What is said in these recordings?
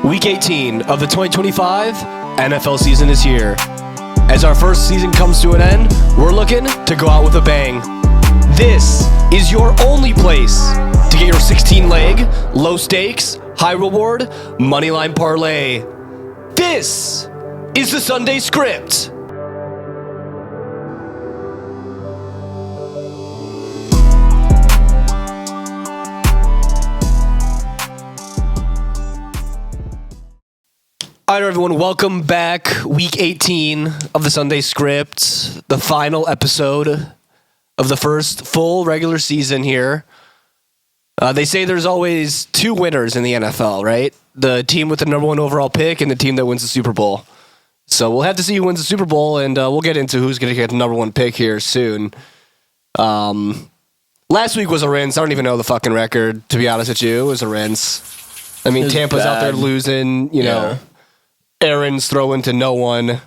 Week 18 of the 2025 NFL season is here. As our first season comes to an end, we're looking to go out with a bang. This is your only place to get your 16-leg, low stakes, high reward, moneyline parlay. This is the Sunday Script. All right, everyone, welcome back. Week 18 of the Sunday Script, the final episode of the first full regular season here. They say there's always two winners in the NFL, right? The team with the number one overall pick and the team that wins the Super Bowl. So we'll have to see who wins the Super Bowl, and we'll get into who's going to get the number one pick here soon. Last week was a rinse. I don't even know the fucking record, to be honest with you. It was a rinse. I mean, Tampa's out there losing, you know. Aaron's throwing to no one.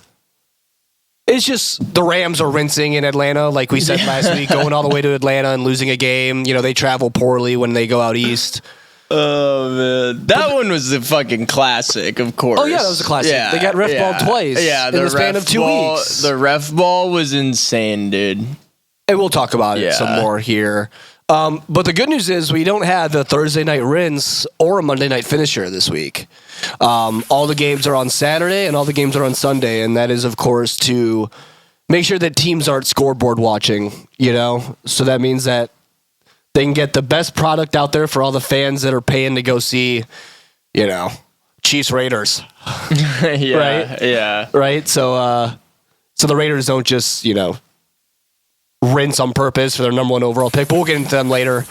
It's just the Rams are rinsing in Atlanta, like we said last week, going all the way to Atlanta and losing a game. You know, they travel poorly when they go out east. Oh, man. That one was a fucking classic, of course. Oh, yeah, that was a classic. Yeah, they got ref balled twice in the span of 2 weeks. The ref ball was insane, dude. And we'll talk about it some more here. But the good news is we don't have the Thursday night rinse or a Monday night finisher this week. All the games are on Saturday and all the games are on Sunday, and that is, of course, to make sure that teams aren't scoreboard watching, you know? So that means that they can get the best product out there for all the fans that are paying to go see, you know, Chiefs Raiders. Right? Yeah. Right? So the Raiders don't just, you know, rinse on purpose for their number one overall pick, but we'll get into them later.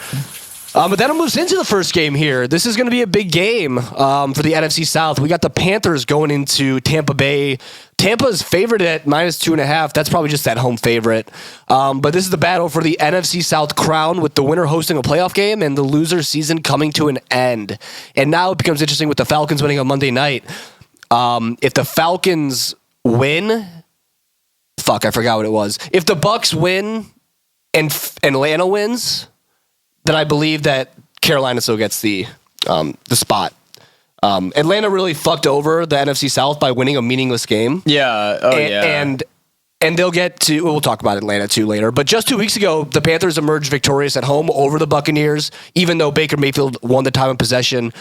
But that moves into the first game here. This is going to be a big game for the NFC South. We got the Panthers going into Tampa Bay. Tampa's favored at -2.5. That's probably just that home favorite. But this is the battle for the NFC South crown, with the winner hosting a playoff game and the loser season coming to an end. And now it becomes interesting with the Falcons winning on Monday night. If the Falcons win... Fuck, I forgot what it was. If the Bucks win and Atlanta wins, then I believe that Carolina still gets the spot. Atlanta really fucked over the NFC South by winning a meaningless game. Yeah. And they'll get to... We'll talk about Atlanta too later. But just 2 weeks ago, the Panthers emerged victorious at home over the Buccaneers, even though Baker Mayfield won the time of possession.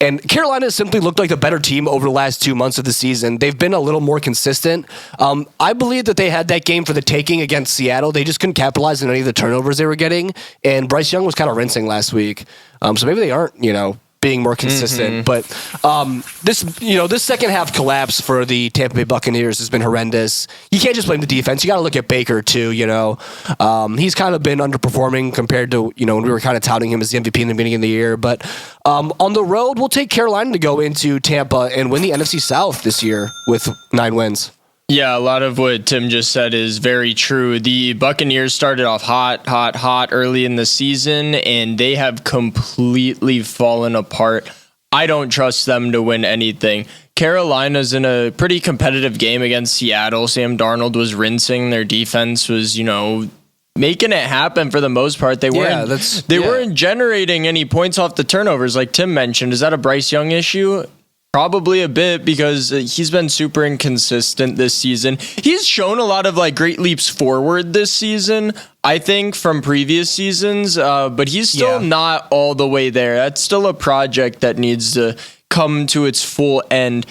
And Carolina simply looked like the better team over the last 2 months of the season. They've been a little more consistent. I believe that they had that game for the taking against Seattle. They just couldn't capitalize on any of the turnovers they were getting. And Bryce Young was kind of rinsing last week. So maybe they aren't, you know, being more consistent. But this second half collapse for the Tampa Bay Buccaneers has been horrendous. You can't just blame the defense. You got to look at Baker too, you know. He's kind of been underperforming compared to, you know, when we were kind of touting him as the MVP in the beginning of the year. But on the road, we'll take Carolina to go into Tampa and win the NFC South this year with 9 wins. Yeah, a lot of what Tim just said is very true. The Buccaneers started off hot early in the season, and they have completely fallen apart. I don't trust them to win anything. Carolina's in a pretty competitive game against Seattle. Sam Darnold was rinsing. Their defense was, you know, making it happen for the most part. They weren't generating any points off the turnovers, like Tim mentioned. Is that a Bryce Young issue? Probably a bit, because he's been super inconsistent this season. He's shown a lot of like great leaps forward this season, I think, from previous seasons, but he's still not all the way there. That's still a project that needs to come to its full end.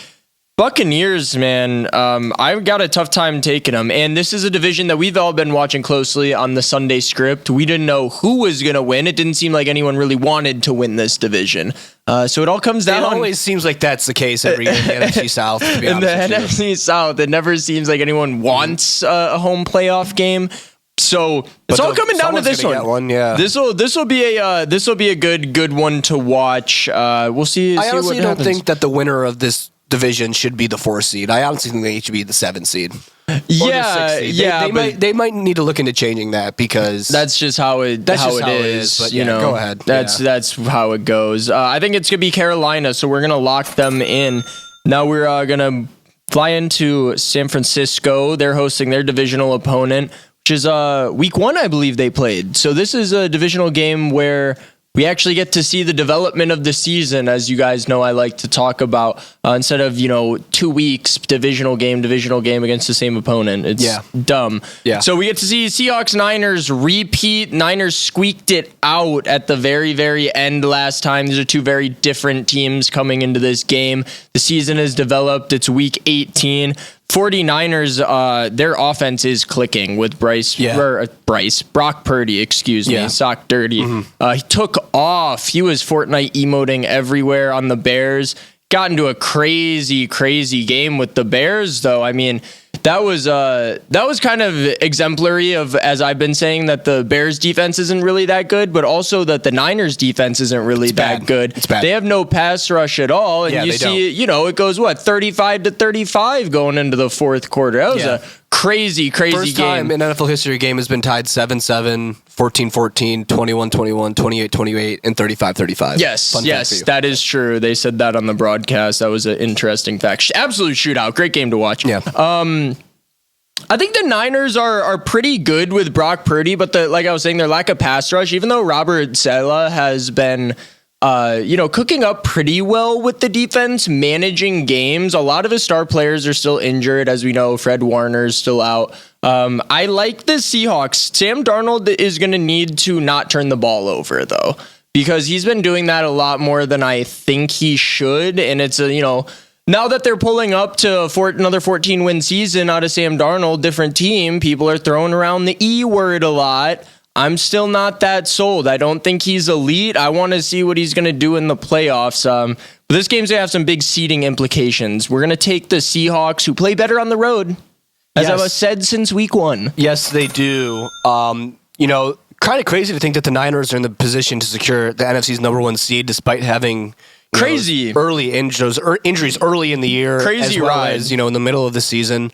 Buccaneers, man, I've got a tough time taking them. And this is a division that we've all been watching closely on the Sunday Script. We didn't know who was going to win. It didn't seem like anyone really wanted to win this division. So it all comes down... It always seems like that's the case every year in the NFC South, to be honest with you. In the NFC South, it never seems like anyone wants a home playoff game. So it's all coming down to this one. This will be a good one to watch. We'll see. I honestly don't think that the winner of this division should be the 4th seed. I honestly think they should be the 7th seed. They might need to look into changing that, because that's just how it is. But go ahead. That's how it goes. I think it's gonna be Carolina, so we're gonna lock them in. Now we're gonna fly into San Francisco. They're hosting their divisional opponent, which is week 1, I believe they played. So this is a divisional game where we actually get to see the development of the season. As you guys know, I like to talk about instead of 2 weeks divisional game against the same opponent. It's dumb. Yeah. So we get to see Seahawks Niners repeat. Niners squeaked it out at the very, very end last time. These are two very different teams coming into this game. The season has developed. It's week 18. 49ers, their offense is clicking with Brock Purdy, sock dirty. He took off. He was Fortnite emoting everywhere on the Bears. Got into a crazy, crazy game with the Bears, though. I mean, that was kind of exemplary of, as I've been saying, that the Bears defense isn't really that good, but also that the Niners defense isn't really that good. It's bad. They have no pass rush at all, and you see, it goes 35-35 going into the fourth quarter. That was a crazy, crazy game. First time in NFL history a game has been tied 7-7, 14-14, 21-21, 28-28, and 35-35. Yes, that is true. They said that on the broadcast. That was an interesting fact. Absolute shootout. Great game to watch. Yeah. I think the Niners are pretty good with Brock Purdy, but like I was saying, their lack of pass rush, even though Robert Saleh has been cooking up pretty well with the defense, managing games. A lot of his star players are still injured. As we know, Fred Warner's still out. I like the Seahawks. Sam Darnold is going to need to not turn the ball over, though, because he's been doing that a lot more than I think he should. And it's now that they're pulling up to another 14-win season out of Sam Darnold, different team, people are throwing around the E word a lot. I'm still not that sold. I don't think he's elite. I want to see what he's going to do in the playoffs. But this game's going to have some big seeding implications. We're going to take the Seahawks, who play better on the road, as I've said since week 1. Yes, they do. Kind of crazy to think that the Niners are in the position to secure the NFC's number 1 seed despite having early injuries early in the year, crazy as well ride. as in the middle of the season.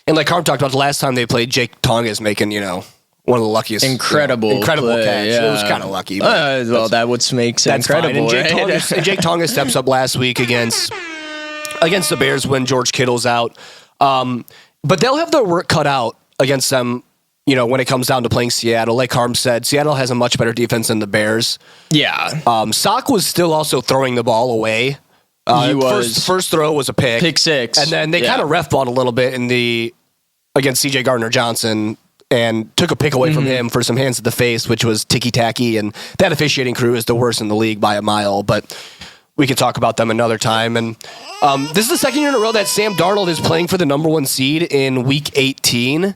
And like Carm talked about, the last time they played, Jake Tonga's making one of the luckiest, incredible catch. Yeah. It was kind of lucky. That would make sense. Incredible. And Jake Tonga steps up last week against the Bears when George Kittle's out. But they'll have their work cut out against them. When it comes down to playing Seattle, like Harm said, Seattle has a much better defense than the Bears. Yeah. Sock was still also throwing the ball away. He was. First throw was a pick 6, and then they kind of ref balled a little bit against C.J. Gardner-Johnson and took a pick away from him for some hands to the face, which was ticky-tacky, and that officiating crew is the worst in the league by a mile, but we can talk about them another time. And this is the second year in a row that Sam Darnold is playing for the number 1 seed in Week 18.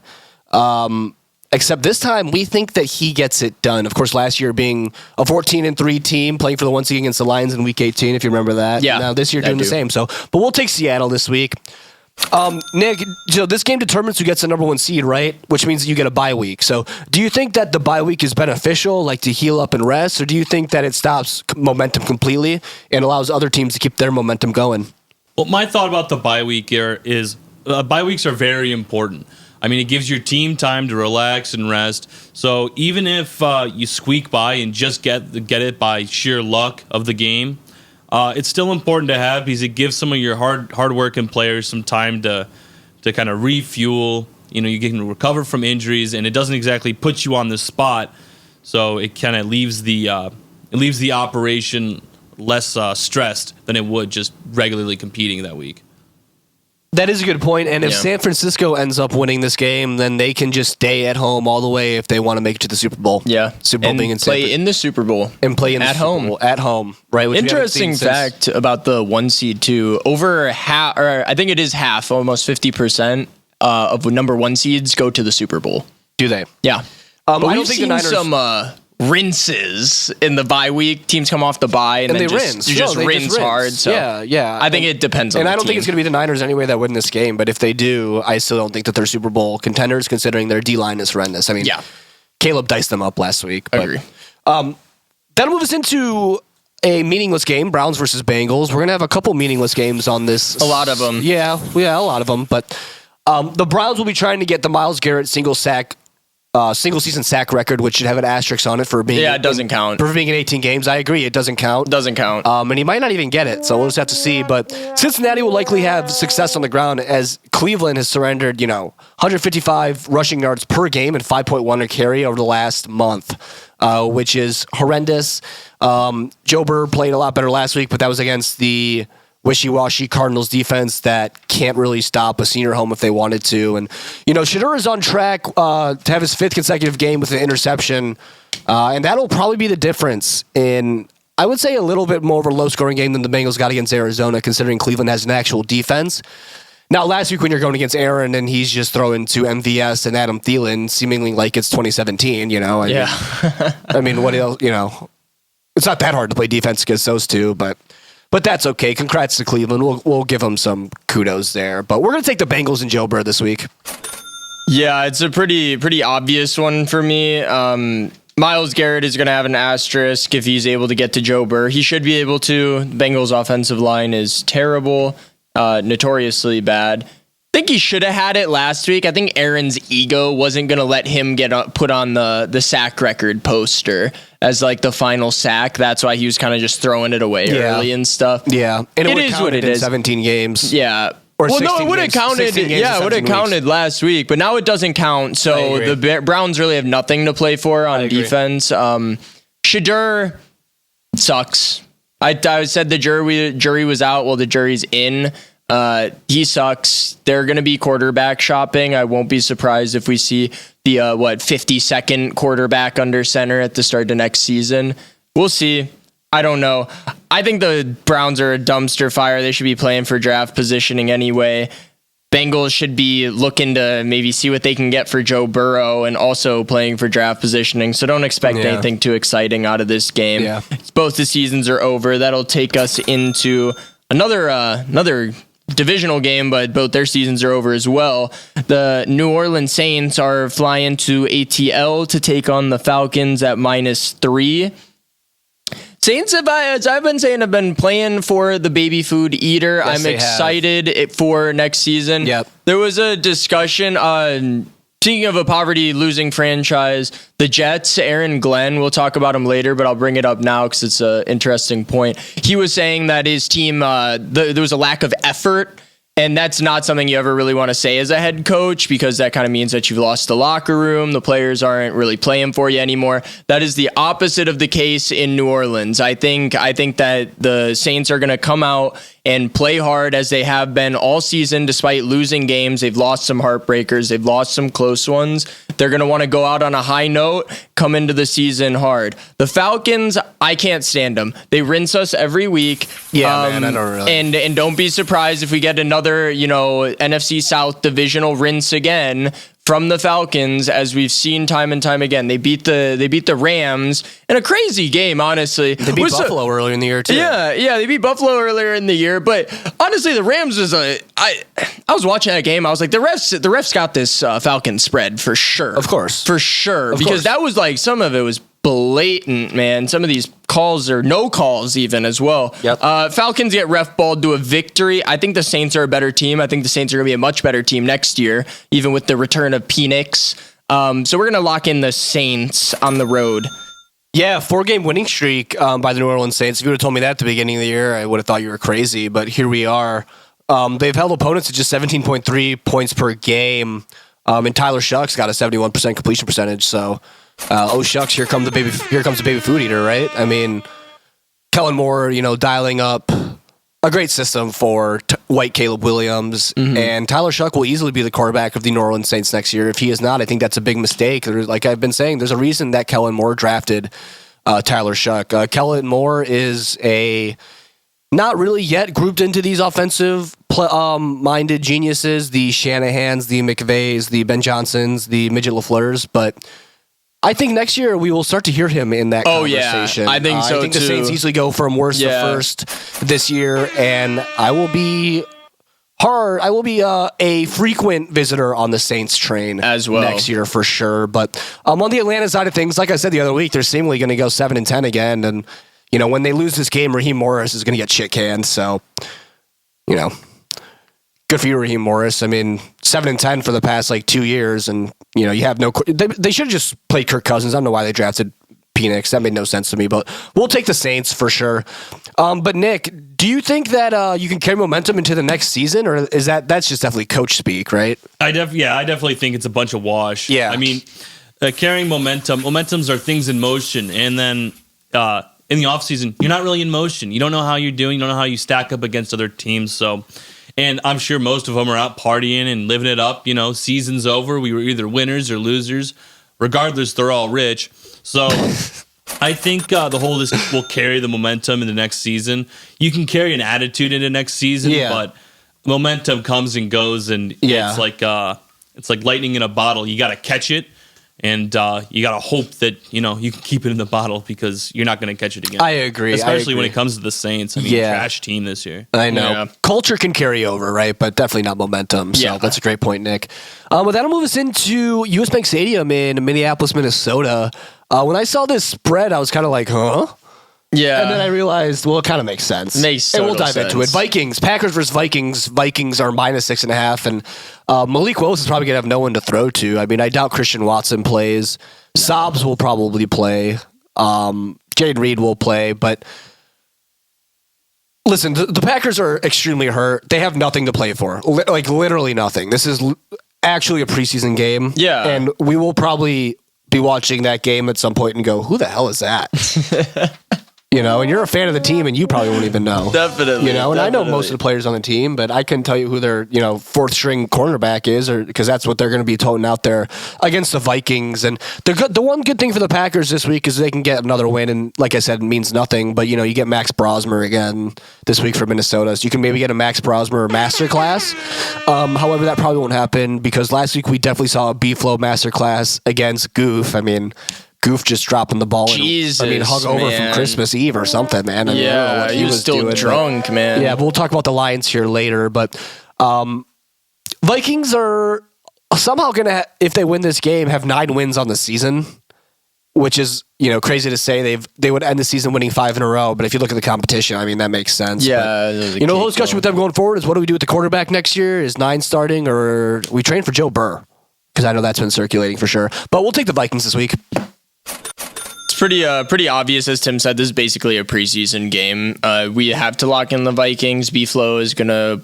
Except this time, we think that he gets it done. Of course, last year being a 14-3 team, playing for the 1 seed against the Lions in Week 18, if you remember that. Yeah. Now this year doing the same. So, but we'll take Seattle this week. Nick, this game determines who gets the number 1 seed, right? Which means you get a bye week. So do you think that the bye week is beneficial, like to heal up and rest, or do you think that it stops momentum completely and allows other teams to keep their momentum going? Well, my thought about the bye week here is bye weeks are very important. I mean, it gives your team time to relax and rest. So even if you squeak by and just get it by sheer luck of the game, it's still important to have, because it gives some of your hard-working players some time to kind of refuel. You can recover from injuries, and it doesn't exactly put you on the spot. So it kind of leaves the operation less stressed than it would just regularly competing that week. That is a good point. And if San Francisco ends up winning this game, then they can just stay at home all the way if they want to make it to the Super Bowl. Yeah. Super Bowl and being in play in the Super Bowl. And play in the at Super home. Bowl at home. Right. Which interesting fact about the 1 seed too. Over half, or I think it is half, almost 50% of number 1 seeds go to the Super Bowl. Do they? Yeah. But I I don't don't think the Niners. some rinses in the bye week. Teams come off the bye and then they rinse. just rinse hard. So yeah. I think it depends on and the I don't team. think it's going to be the Niners anyway that win this game. But if they do, I still don't think that they're Super Bowl contenders, considering their D-line is horrendous. I mean, Caleb diced them up last week. But, Agree. That'll move us into a meaningless game, Browns versus Bengals. We're going to have a couple meaningless games on this. A lot of them. Yeah, a lot of them. But the Browns will be trying to get the Myles Garrett single season sack record, which should have an asterisk on it for being. Yeah, it doesn't count. For being in 18 games. I agree, it doesn't count. Doesn't count. And he might not even get it, so we'll just have to see. But Cincinnati will likely have success on the ground, as Cleveland has surrendered, 155 rushing yards per game and 5.1 a carry over the last month. which is horrendous. Joe Burrow played a lot better last week, but that was against the wishy-washy Cardinals defense that can't really stop a senior home if they wanted to. And, Shedeur is on track to have his 5th consecutive game with an interception, and that'll probably be the difference in, I would say, a little bit more of a low-scoring game than the Bengals got against Arizona, considering Cleveland has an actual defense. Now, last week when you're going against Aaron and he's just throwing to MVS and Adam Thielen, seemingly like it's 2017, I mean, what else, it's not that hard to play defense against those two, but that's okay. Congrats to Cleveland. We'll give them some kudos there. But we're going to take the Bengals and Joe Burrow this week. Yeah, it's a pretty obvious one for me. Myles Garrett is going to have an asterisk if he's able to get to Joe Burrow. He should be able to. The Bengals' offensive line is terrible, notoriously bad. I think he should have had it last week. I think Aaron's ego wasn't going to let him get put on the sack record poster as like the final sack. That's why he was kind of just throwing it away early and stuff. Yeah, and it is what it is. 17 games. Yeah. Or well, no, it would have counted. Yeah, it would have counted last week, but now it doesn't count. So the Browns really have nothing to play for on defense. Shedeur sucks. I said the jury was out. Well, the jury's in. He sucks. They're going to be quarterback shopping. I won't be surprised if we see the 52nd quarterback under center at the start of next season. We'll see. I don't know. I think the Browns are a dumpster fire. They should be playing for draft positioning anyway. Bengals should be looking to maybe see what they can get for Joe Burrow and also playing for draft positioning. So don't expect anything too exciting out of this game. Yeah. Both the seasons are over. That'll take us into another divisional game, but both their seasons are over as well. The New Orleans Saints are flying to ATL to take on the Falcons at -3. Saints, as I've been saying, have been playing for the baby food eater. Yes, I'm excited for next season. Yep. There was a discussion on, speaking of a poverty-losing franchise, the Jets, Aaron Glenn, we'll talk about him later, but I'll bring it up now because it's an interesting point. He was saying that his team, there was a lack of effort, and that's not something you ever really want to say as a head coach because that kind of means that you've lost the locker room. The players aren't really playing for you anymore. That is the opposite of the case in New Orleans. I think that the Saints are going to come out and play hard as they have been all season despite losing games. They've lost some heartbreakers. They've lost some close ones. They're going to want to go out on a high note, come into the season hard. The Falcons, I can't stand them. They rinse us every week. Yeah, man, I don't really. And don't be surprised if we get another, NFC South divisional rinse again from the Falcons, as we've seen time and time again. They beat the Rams in a crazy game, honestly. They beat Buffalo earlier in the year, too. Yeah, they beat Buffalo earlier in the year. But honestly, the Rams was I was watching that game. I was like, the refs got this Falcons spread for sure. Of course. For sure. Of because course. that was like, some of it was blatant, man. Some of these calls are no calls even as well. Yep. Falcons get ref balled to a victory. I think the Saints are a better team. I think the Saints are going to be a much better team next year, even with the return of Penix. So we're going to lock in the Saints on the road. Yeah, 4-game winning streak by the New Orleans Saints. If you would have told me that at the beginning of the year, I would have thought you were crazy, but here we are. They've held opponents to just 17.3 points per game, and Tyler Shucks got a 71% completion percentage, so oh shucks, here comes the baby food eater, right? I mean, Kellen Moore, dialing up a great system for white Caleb Williams, and Tyler Shuck will easily be the quarterback of the New Orleans Saints next year. If he is not, I think that's a big mistake. Like I've been saying, there's a reason that Kellen Moore drafted Tyler Shuck. Kellen Moore is not really yet grouped into these offensive minded geniuses, the Shanahans, the McVays, the Ben Johnsons, the Midget LaFleurs, but I think next year we will start to hear him in that conversation. Yeah, I think so I think too. the Saints easily go from worst to first this year, and I will be a frequent visitor on the Saints train as well next year for sure. But on the Atlanta side of things, like I said the other week, they're seemingly going to go 7-10 again, and when they lose this game, Raheem Morris is going to get shit canned. So, good for you, Raheem Morris. I mean, 7-10 for the past 2 years, and you have no. They should have just played Kirk Cousins. I don't know why they drafted Penix. That made no sense to me, but we'll take the Saints for sure. But Nick, do you think that you can carry momentum into the next season, or is that's just definitely coach speak, right? I definitely think it's a bunch of wash. Yeah. I mean, carrying momentum. Momentums are things in motion, and then in the offseason, you're not really in motion. You don't know how you're doing. You don't know how you stack up against other teams. So, and I'm sure most of them are out partying and living it up. Season's over. We were either winners or losers. Regardless, they're all rich. So I think the whole this will carry the momentum in the next season. You can carry an attitude into next season, but momentum comes and goes, and it's like lightning in a bottle. You got to catch it, and you got to hope that you can keep it in the bottle because you're not going to catch it again. I agree, especially when it comes to the Saints. I mean, trash team this year. I know culture can carry over, right? But definitely not momentum. So that's a great point, Nick. Well, that'll move us into US Bank Stadium in Minneapolis, Minnesota. When I saw this spread, I was kind of like, huh? Yeah. And then I realized, well, it kind of makes sense. And we'll dive into it. Vikings, Packers versus Vikings. Vikings are -6.5. And Malik Willis is probably going to have no one to throw to. I mean, I doubt Christian Watson plays. Sobs will probably play. Jaden Reed will play. But listen, the Packers are extremely hurt. They have nothing to play for. Like, literally nothing. This is actually a preseason game. Yeah. And we will probably be watching that game at some point and go, who the hell is that? And you're a fan of the team and you probably won't even know. Definitely. And I know most of the players on the team, but I couldn't tell you who their, fourth string cornerback is, or because that's what they're going to be toting out there against the Vikings. And the one good thing for the Packers this week is they can get another win. And like I said, it means nothing, but you get Max Brosmer again this week for Minnesota. So you can maybe get a Max Brosmer masterclass. However, that probably won't happen because last week we definitely saw a B-Flow masterclass against Goof. I mean, Goof just dropping the ball and hung over from Christmas Eve or something, man. I don't know what he was still doing, drunk, man. Yeah, but we'll talk about the Lions here later. But Vikings are somehow going to, if they win this game, have 9 wins on the season, which is crazy to say. They would end the season winning 5 in a row. But if you look at the competition, I mean, that makes sense. Yeah. But, the whole discussion with them going forward is what do we do with the quarterback next year? Is 9 starting, or we train for Joe Burr? Because I know that's been circulating for sure. But we'll take the Vikings this week. It's pretty obvious, as Tim said. This is basically a preseason game. We have to lock in the Vikings. B-Flow is gonna,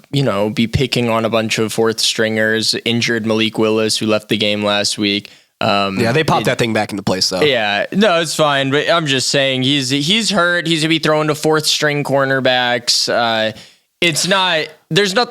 be picking on a bunch of fourth stringers. Injured Malik Willis, who left the game last week. They popped that thing back into place, though. Yeah, no, it's fine. But I'm just saying he's hurt. He's gonna be thrown to fourth string cornerbacks. It's not. There's no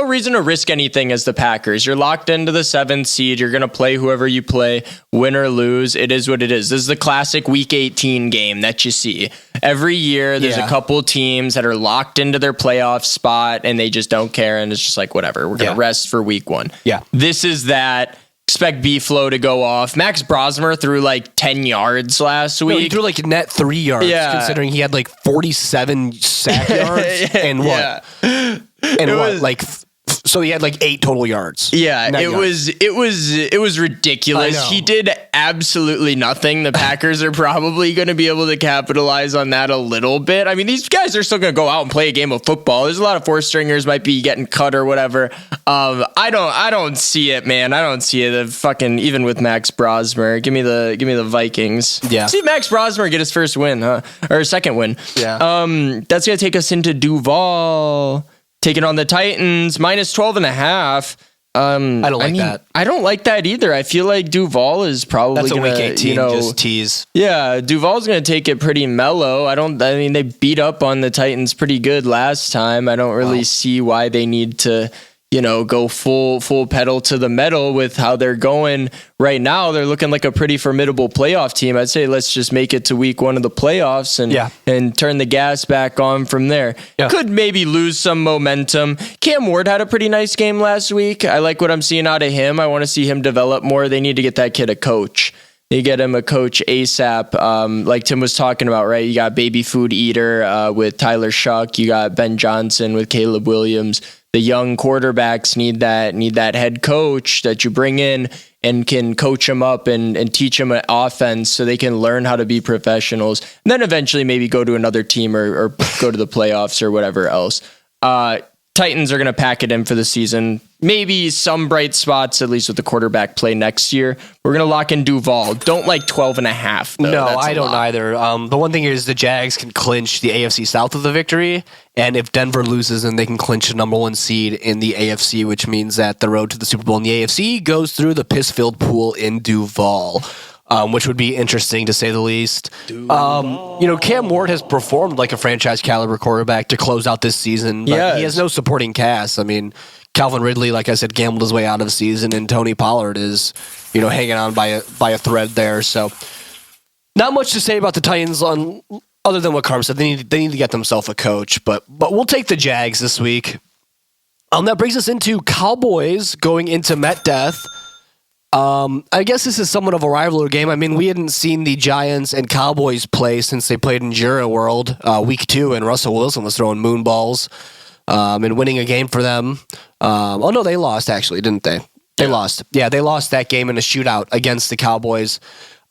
reason to risk anything as the Packers. You're locked into the 7th seed. You're going to play whoever you play, win or lose. It is what it is. This is the classic Week 18 game that you see. Every year, there's a couple teams that are locked into their playoff spot, and they just don't care, and it's just like, whatever. We're going to rest for Week 1. Yeah. This is that. Expect B-Flow to go off. Max Brosmer threw like 10 yards last week. No, he threw like net 3 yards, considering he had like 47 sack yards and what? So he had like 8 total yards. Yeah, it was ridiculous. He did absolutely nothing. The Packers are probably going to be able to capitalize on that a little bit. I mean, these guys are still going to go out and play a game of football. There's a lot of fourth stringers might be getting cut or whatever. I don't see it, man. I don't see it. Even with Max Brosmer, give me the Vikings. Yeah. See Max Brosmer get his first win, or second win. Yeah. That's going to take us into Duval. Taking on the Titans, -12.5. I don't like that. I don't like that either. I feel like Duval is probably that's a gonna, Week 18 just tease. Yeah, Duval's going to take it pretty mellow. They beat up on the Titans pretty good last time. I don't really see why they need to, go full pedal to the metal with how they're going right now. They're looking like a pretty formidable playoff team. I'd say let's just make it to Week 1 of the playoffs and turn the gas back on from there. Yeah. Could maybe lose some momentum. Cam Ward had a pretty nice game last week. I like what I'm seeing out of him. I want to see him develop more. They need to get that kid a coach. They get him a coach ASAP. Like Tim was talking about, right? You got Baby Food Eater with Tyler Shuck. You got Ben Johnson with Caleb Williams. The young quarterbacks need that head coach that you bring in and can coach them up and teach them an offense so they can learn how to be professionals. And then eventually maybe go to another team or go to the playoffs or whatever else. Titans are going to pack it in for the season. maybe some bright spots, at least with the quarterback play next year. We're going to lock in Duval. Don't like 12.5, though. No, That's I a don't lot. either. The one thing is the Jags can clinch the AFC South with a victory, and if Denver loses, then they can clinch the number 1 seed in the AFC, which means that the road to the Super Bowl in the AFC goes through the piss-filled pool in Duval. Which would be interesting to say the least. Cam Ward has performed like a franchise caliber quarterback to close out this season, but he has no supporting cast. I mean, Calvin Ridley, like I said, gambled his way out of the season, and Tony Pollard is, hanging on by a thread there. So, not much to say about the Titans other than what Carm said. They need to get themselves a coach, but we'll take the Jags this week. That brings us into Cowboys going into MetDeath. I guess this is somewhat of a rivalry game. I mean, we hadn't seen the Giants and Cowboys play since they played in Jura World week 2, and Russell Wilson was throwing moon balls and winning a game for them. No, they lost, actually, didn't they? They lost. Yeah, they lost that game in a shootout against the Cowboys.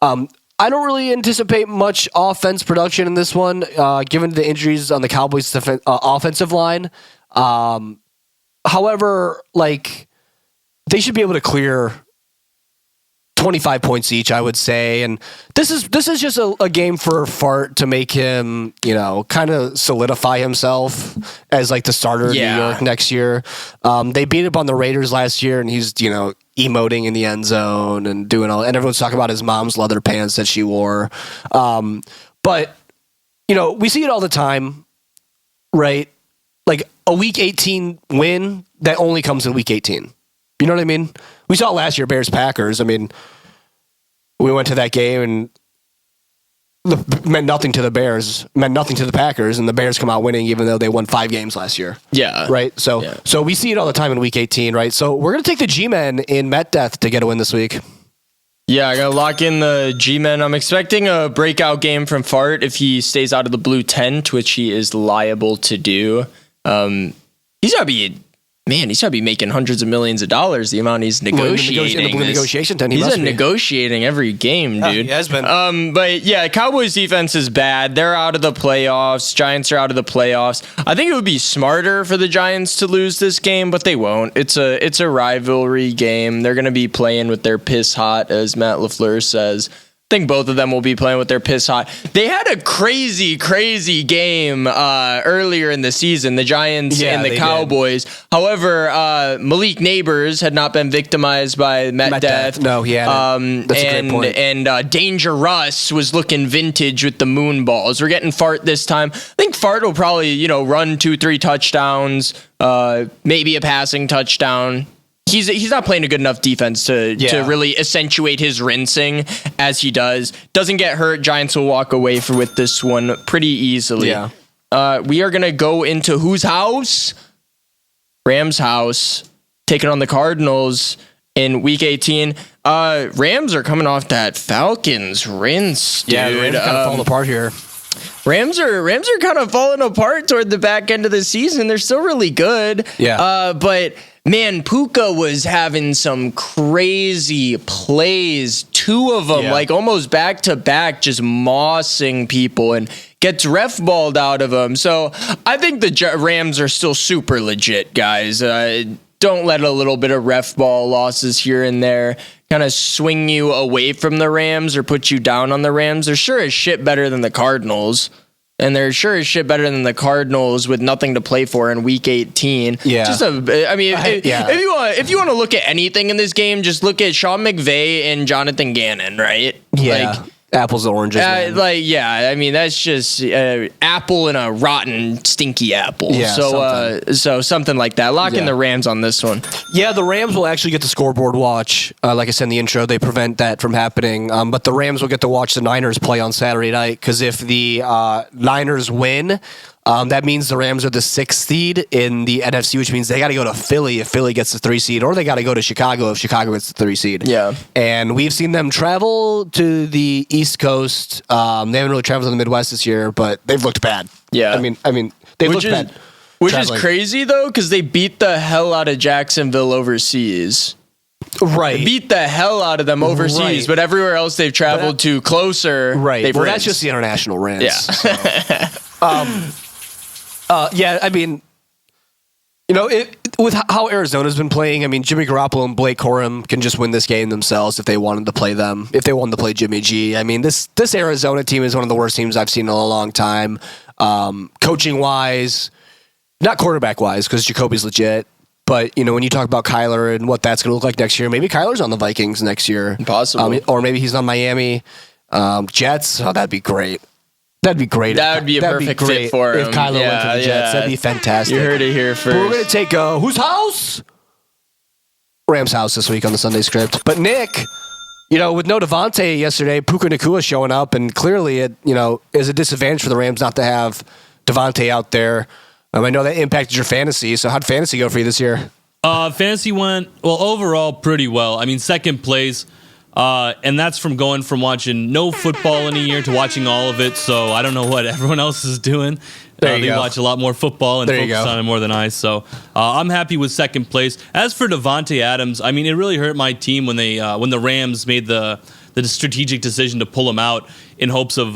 I don't really anticipate much offense production in this one, given the injuries on the Cowboys' offensive line. However, they should be able to clear 25 points each, I would say. And this is just a game for Fart to make him, kind of solidify himself as the starter in New York next year. They beat up on the Raiders last year, and he's, emoting in the end zone and doing all, and everyone's talking about his mom's leather pants that she wore. But, we see it all the time, right? A week 18 win that only comes in week 18. You know what I mean? We saw it last year, Bears-Packers. I mean, we went to that game and meant nothing to the Bears, meant nothing to the Packers, and the Bears come out winning even though they won 5 games last year. Yeah. Right? So we see it all the time in week 18, right? So we're going to take the G-Men in MetDeath to get a win this week. Yeah, I got to lock in the G-Men. I'm expecting a breakout game from Fart if he stays out of the blue tent, which he is liable to do. He's got to be making hundreds of millions of dollars, the amount he's negotiating. In the blue negotiation tent, he's negotiating every game, dude. He has been. But yeah, Cowboys defense is bad. They're out of the playoffs. Giants are out of the playoffs. I think it would be smarter for the Giants to lose this game, but they won't. It's a rivalry game. They're going to be playing with their piss hot, as Matt LaFleur says. I think both of them will be playing with their piss hot. They had a crazy game earlier in the season, the Giants and the Cowboys. Did. However, Malik Neighbors had not been victimized by MetDeath. No, he hadn't. That's a great point. And Danger Russ was looking vintage with the moon balls. We're getting Fart this time. I think Fart will probably, run 2-3 touchdowns, maybe a passing touchdown. He's not playing a good enough defense to really accentuate his rinsing as he does. Doesn't get hurt. Giants will walk away with this one pretty easily. Yeah. We are going to go into whose house? Rams' house. Taking on the Cardinals in week 18. Rams are coming off that Falcons rinse, dude. Yeah, the Rams are kind of falling apart here. Rams are kind of falling apart toward the back end of the season. They're still really good. Yeah. But man, Puka was having some crazy plays. 2 of them, almost back to back, just mossing people and gets ref balled out of them. So I think the Rams are still super legit, guys. Don't let a little bit of ref ball losses here and there kind of swing you away from the Rams or put you down on the Rams. They're sure as shit better than the Cardinals. And they're sure as shit better than the Cardinals with nothing to play for in week 18. Yeah. If you want to look at anything in this game, just look at Sean McVay and Jonathan Gannon, right? Yeah. Apples and oranges. That's just apple and a rotten, stinky apple. Yeah, so something like that. Lock in the Rams on this one. Yeah, the Rams will actually get the scoreboard watch. Like I said in the intro, they prevent that from happening. But the Rams will get to watch the Niners play on Saturday night because if the Niners win, that means the Rams are the 6th seed in the NFC, which means they got to go to Philly if Philly gets the 3 seed, or they got to go to Chicago if Chicago gets the 3 seed. Yeah. And we've seen them travel to the East Coast. They haven't really traveled to the Midwest this year, but they've looked bad. Yeah. I mean, they've looked bad. Which is crazy, though, because they beat the hell out of Jacksonville overseas. Right. They beat the hell out of them overseas, but everywhere else they've traveled to closer. Right. They've that's just the international rants. Yeah. So. With how Arizona's been playing, I mean, Jimmy Garoppolo and Blake Corum can just win this game themselves if they wanted to play them. If they wanted to play Jimmy G, I mean, this Arizona team is one of the worst teams I've seen in a long time. Coaching wise, not quarterback wise, because Jacoby's legit. But when you talk about Kyler and what that's going to look like next year, maybe Kyler's on the Vikings next year, possible, or maybe he's on Miami Jets. Oh, that'd be great. That'd be great. That would be a perfect fit for him. If Kyler went to the Jets, that'd be fantastic. You heard it here first. But we're going to take whose house? Rams' house this week on the Sunday script. But Nick, with no Devontae yesterday, Puka Nacua showing up, and clearly it, is a disadvantage for the Rams not to have Devontae out there. I know that impacted your fantasy. So how'd fantasy go for you this year? Fantasy went, overall pretty well. I mean, second place. And that's from going from watching no football in a year to watching all of it. So I don't know what everyone else is doing. They watch a lot more football and focus on it more than I. So I'm happy with second place. As for Devontae Adams, I mean, it really hurt my team when the Rams made the strategic decision to pull him out in hopes of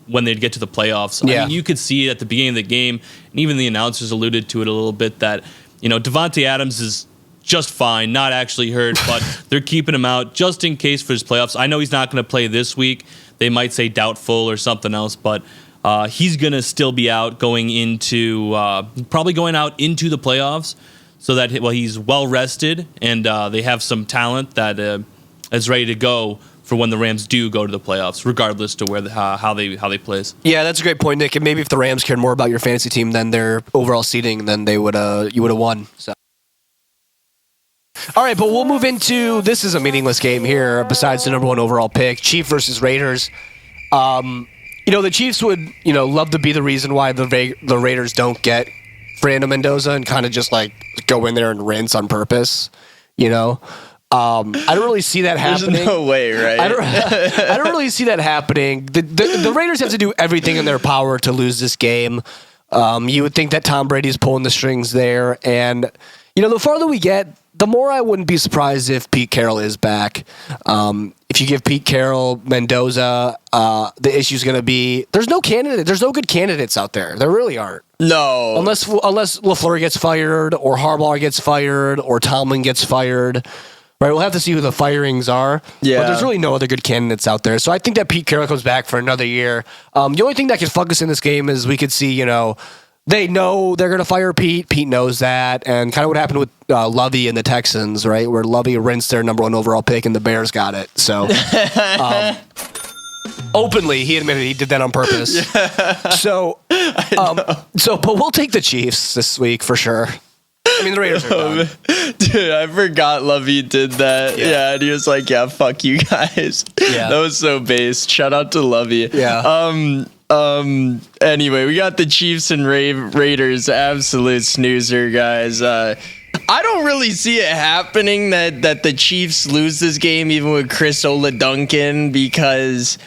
when they'd get to the playoffs. Yeah. I mean, you could see it at the beginning of the game, and even the announcers alluded to it a little bit that Devontae Adams is just fine, not actually hurt, but they're keeping him out just in case for his playoffs. I know he's not going to play this week. They might say doubtful or something else, but he's going to still be out going into the playoffs, so that he's well rested and they have some talent that is ready to go for when the Rams do go to the playoffs, regardless to where how they plays. Yeah, that's a great point, Nick. And maybe if the Rams cared more about your fantasy team than their overall seeding, then you would have won. So. All right, but we'll move into, this is a meaningless game here besides the number one overall pick, Chiefs versus Raiders. The Chiefs would, love to be the reason why the Raiders don't get Fernando Mendoza and kind of just like go in there and rinse on purpose, I don't really see that happening. There's no way, right? I don't really see that happening. The Raiders have to do everything in their power to lose this game. You would think that Tom Brady's pulling the strings there, and the farther we get, the more I wouldn't be surprised if Pete Carroll is back. If you give Pete Carroll Mendoza, the issue's going to be there's no good candidates out there. There really aren't. No, unless LaFleur gets fired, or Harbaugh gets fired, or Tomlin gets fired. Right, we'll have to see who the firings are. Yeah. But there's really no other good candidates out there. So I think that Pete Carroll comes back for another year. The only thing that could fuck us in this game is we could see, they know they're going to fire Pete. Pete knows that. And kind of what happened with Lovey and the Texans, right, where Lovey rinsed their number one overall pick and the Bears got it. So openly, he admitted he did that on purpose. Yeah. So, but we'll take the Chiefs this week for sure. I mean, the Raiders are done. Dude, I forgot Lovey did that. Yeah, and he was like, yeah, fuck you guys. Yeah. That was so based. Shout out to Lovey. Yeah. Anyway, we got the Chiefs and Raiders. Absolute snoozer, guys. I don't really see it happening that the Chiefs lose this game, even with Chris Oladuncan, because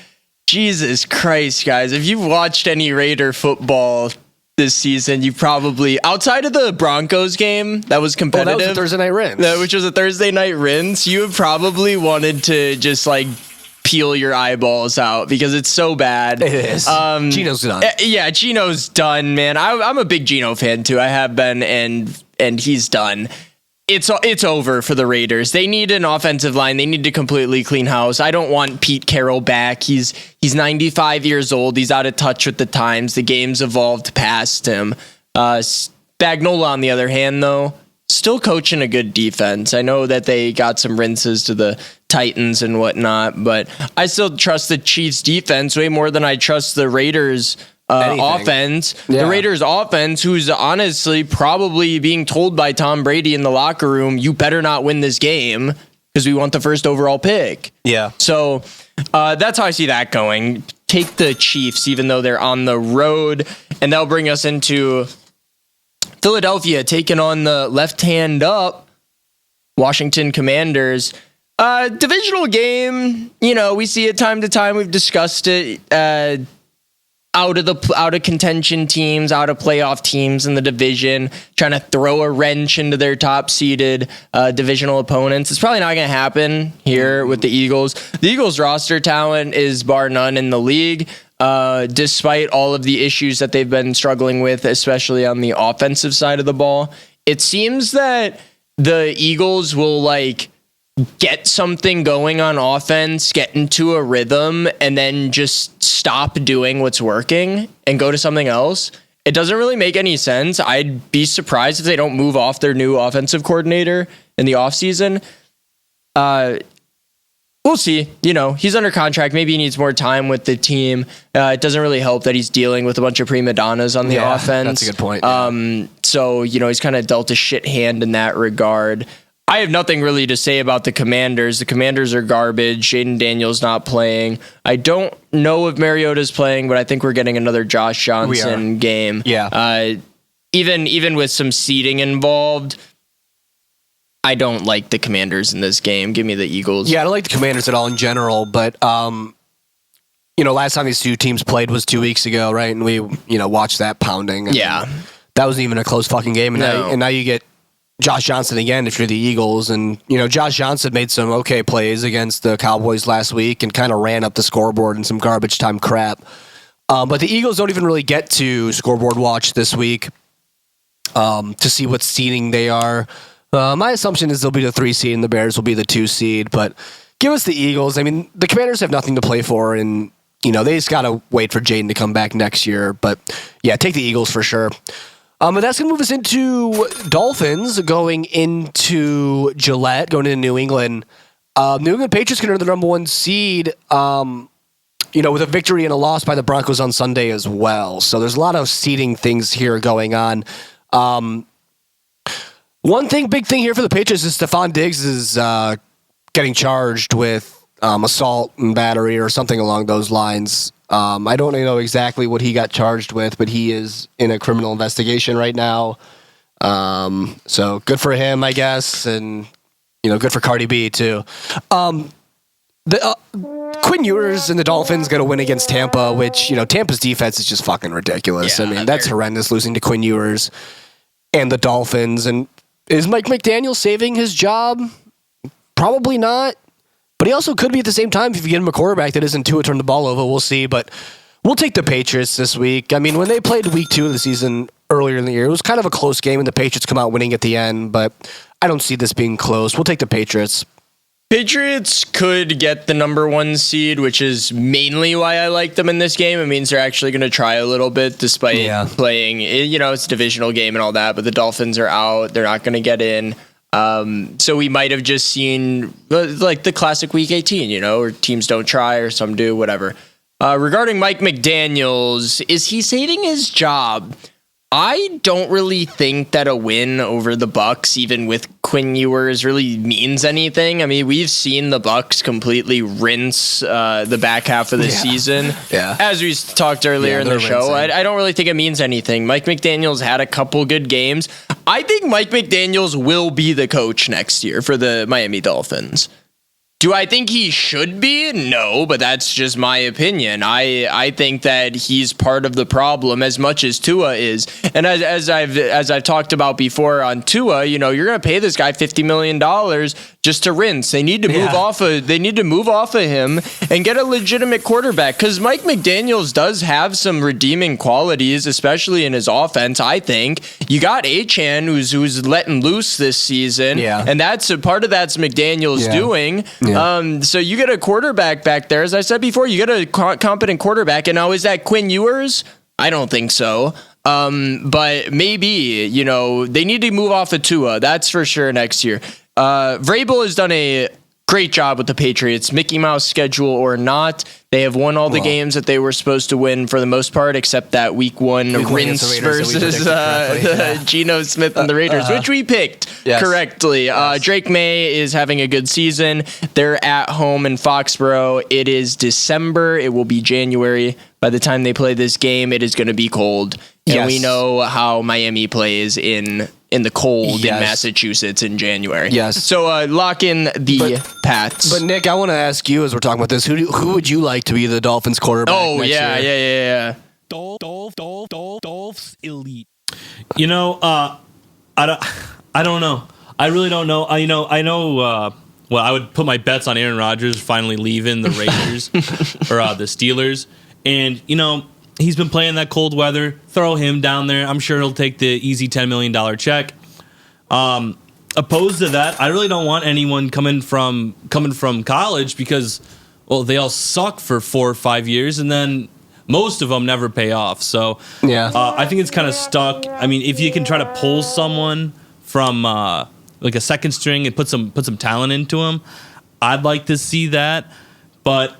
Jesus Christ, guys, if you've watched any Raider football this season, you probably, outside of the Broncos game that was competitive, that was a Thursday night rinse, which was a Thursday night rinse, you have probably wanted to just like peel your eyeballs out because it's so bad. It is. Gino's done. Yeah, Gino's done, man. I'm a big Gino fan too. I have been, and he's done. It's over for the Raiders. They need an offensive line. They need to completely clean house. I don't want Pete Carroll back. He's 95 years old. He's out of touch with the times. The game's evolved past him. Spagnuolo, on the other hand, though, still coaching a good defense. I know that they got some rinses to the Titans and whatnot, but I still trust the Chiefs' defense way more than I trust the Raiders' offense. Yeah. The Raiders offense, who's honestly probably being told by Tom Brady in the locker room, you better not win this game because we want the first overall pick. Yeah. So that's how I see that going. Take the Chiefs, even though they're on the road, and that'll bring us into Philadelphia taking on the left hand up Washington Commanders. Divisional game, we see it time to time. We've discussed it. Out of contention teams, out of playoff teams in the division, trying to throw a wrench into their top seeded divisional opponents. It's probably not going to happen here with the Eagles. The Eagles roster talent is bar none in the league. despite all of the issues that they've been struggling with, especially on the offensive side of the ball. It seems that the Eagles will like get something going on offense, get into a rhythm, and then just stop doing what's working and go to something else. It doesn't really make any sense. I'd be surprised if they don't move off their new offensive coordinator in the offseason. We'll see. You know, he's under contract. Maybe he needs more time with the team. It doesn't really help that he's dealing with a bunch of prima donnas on the offense. That's a good point. Yeah. So, you know, he's kind of dealt a shit hand in that regard. I have nothing really to say about the Commanders. The Commanders are garbage. Jaden Daniels not playing. I don't know if Mariota's playing, but I think we're getting another Josh Johnson game. Yeah. Even with some seeding involved, I don't like the Commanders in this game. Give me the Eagles. Yeah, I don't like the Commanders at all in general, but you know, last time these two teams played was 2 weeks ago, right? And we, you know, watched that pounding. Yeah. That wasn't even a close fucking game. And now you get Josh Johnson again if you're the Eagles. And, you know, Josh Johnson made some okay plays against the Cowboys last week and kind of ran up the scoreboard in some garbage time crap. But the Eagles don't even really get to scoreboard watch this week to see what seeding they are. My assumption is they'll be the 3 seed and the Bears will be the 2 seed. But give us the Eagles. I mean, the Commanders have nothing to play for, and, you know, they just got to wait for Jaden to come back next year. But, yeah, take the Eagles for sure. But that's going to move us into Dolphins going into Gillette, going into New England. New England Patriots can earn the number 1 seed, you know, with a victory and a loss by the Broncos on Sunday as well. So there's a lot of seeding things here going on. Big thing here for the Patriots is Stephon Diggs is getting charged with assault and battery or something along those lines. I don't know exactly what he got charged with, but he is in a criminal investigation right now. So good for him, I guess, and, you know, good for Cardi B too. Quinn Ewers and the Dolphins got to win against Tampa, which, you know, Tampa's defense is just fucking ridiculous. Yeah, I mean, that's horrendous losing to Quinn Ewers and the Dolphins. And is Mike McDaniel saving his job? Probably not. But he also could be at the same time if you get him a quarterback that isn't Tua turn the ball over. We'll see. But we'll take the Patriots this week. I mean, when they played week 2 of the season earlier in the year, it was kind of a close game and the Patriots come out winning at the end. But I don't see this being close. We'll take the Patriots. Patriots could get the number 1 seed, which is mainly why I like them in this game. It means they're actually going to try a little bit despite playing, you know, it's a divisional game and all that, but the Dolphins are out. They're not going to get in. So we might have just seen like the classic week 18, you know, or teams don't try or some do, whatever. Regarding Mike McDaniels, is he saving his job? I don't really think that a win over the Bucs, even with Quinn Ewers, really means anything. I mean, we've seen the Bucs completely rinse the back half of the season. Yeah. As we talked earlier in the show, I don't really think it means anything. Mike McDaniel's had a couple good games. I think Mike McDaniels will be the coach next year for the Miami Dolphins. Do I think he should be? No, but that's just my opinion. I think that he's part of the problem as much as Tua is. And as I've talked about before on Tua, you know, you're going to pay this guy $50 million just to rinse. They need to move off of him and get a legitimate quarterback, because Mike McDaniels does have some redeeming qualities, especially in his offense. I think you got Achane who's letting loose this season, and that's a part of that's McDaniels doing. Yeah. So you get a quarterback back there. As I said before, you get a competent quarterback. And now, is that Quinn Ewers? I don't think so. But maybe, you know, they need to move off of Tua. That's for sure next year. Vrabel has done a great job with the Patriots, Mickey Mouse schedule or not. They have won all the games that they were supposed to win for the most part, except that week 1 rinse versus Geno Smith and the Raiders, which we picked correctly. Yes. Drake May is having a good season. They're at home in Foxborough. It is December. It will be January. By the time they play this game, it is going to be cold. And we know how Miami plays in the cold in Massachusetts in January. Yes. So lock in the Pats. But Nick, I want to ask you, as we're talking about this, who would you like to be the Dolphins quarterback next year? Yeah. Dolphs elite. You know, I don't know. I really don't know. I know. Well, I would put my bets on Aaron Rodgers finally leaving the Raiders or the Steelers. And, he's been playing that cold weather. Throw him down there. I'm sure he'll take the easy $10 million check. Opposed to that, I really don't want anyone coming from college because, well, they all suck for 4 or 5 years, and then most of them never pay off. So I think it's kind of stuck. I mean, if you can try to pull someone from like a second string and put some talent into them, I'd like to see that. But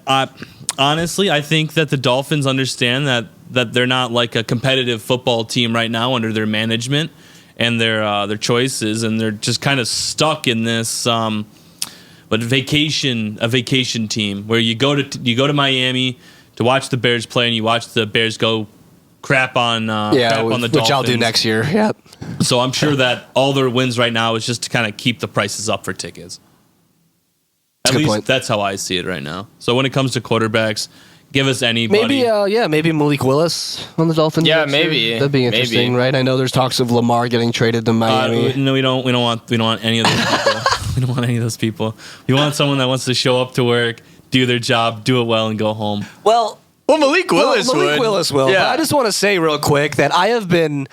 honestly, I think that the Dolphins understand that they're not like a competitive football team right now under their management and their choices, and they're just kind of stuck in this vacation team where you go to Miami to watch the Bears play, and you watch the Bears go crap on the Dolphins, which I'll do next year. Yep. So I'm sure that all their wins right now is just to kind of keep the prices up for tickets. At least that's how I see it right now. So when it comes to quarterbacks, give us anybody. Maybe Malik Willis on the Dolphins. Yeah, maybe that'd be interesting, right? I know there's talks of Lamar getting traded to Miami. No, we don't want any of those people. We don't want any of those people. We want someone that wants to show up to work, do their job, do it well, and go home. Well, Malik Willis will. Yeah. But I just want to say real quick that I have been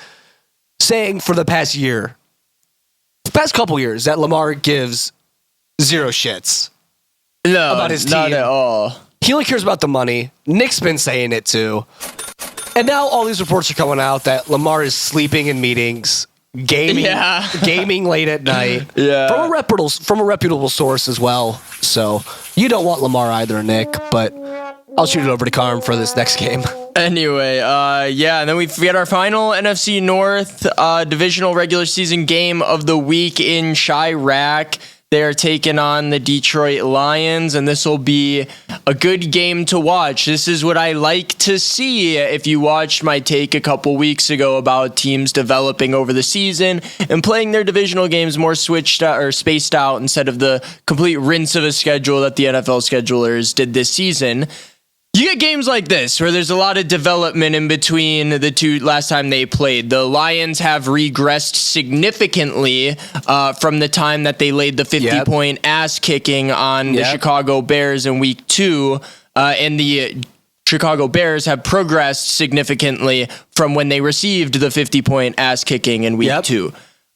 saying for the past couple years, that Lamar gives zero shits about his team. Not at all. He only cares about the money. Nick's been saying it too. And now all these reports are coming out that Lamar is sleeping in meetings, gaming late at night. Yeah. From a reputable source as well. So you don't want Lamar either, Nick, but I'll shoot it over to Carm for this next game. Anyway, and then we get our final NFC North divisional regular season game of the week in Chirac. They are taking on the Detroit Lions, and this will be a good game to watch. This is what I like to see. If you watched my take a couple weeks ago about teams developing over the season and playing their divisional games more switched out or spaced out instead of the complete rinse of a schedule that the NFL schedulers did this season, you get games like this where there's a lot of development in between the two last time they played. The Lions have regressed significantly from the time that they laid the 50-point ass kicking on the Chicago Bears in week 2. And the Chicago Bears have progressed significantly from when they received the 50-point ass kicking in week 2.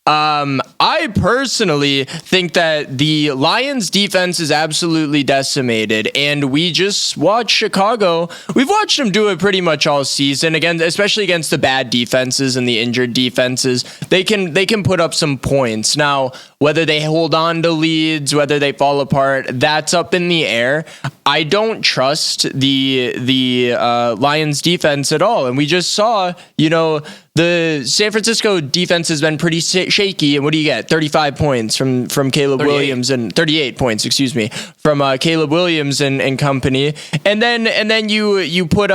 I personally think that the Lions defense is absolutely decimated, and we just watched Chicago. We've watched them do it pretty much all season, again, especially against the bad defenses and the injured defenses. They can put up some points. Now, whether they hold on to leads, whether they fall apart, that's up in the air. I don't trust the Lions defense at all, and we just saw, the San Francisco defense has been pretty shaky, and what do you get? 35 points from Caleb 38. Williams, and 38 points, from Caleb Williams and company, and then you put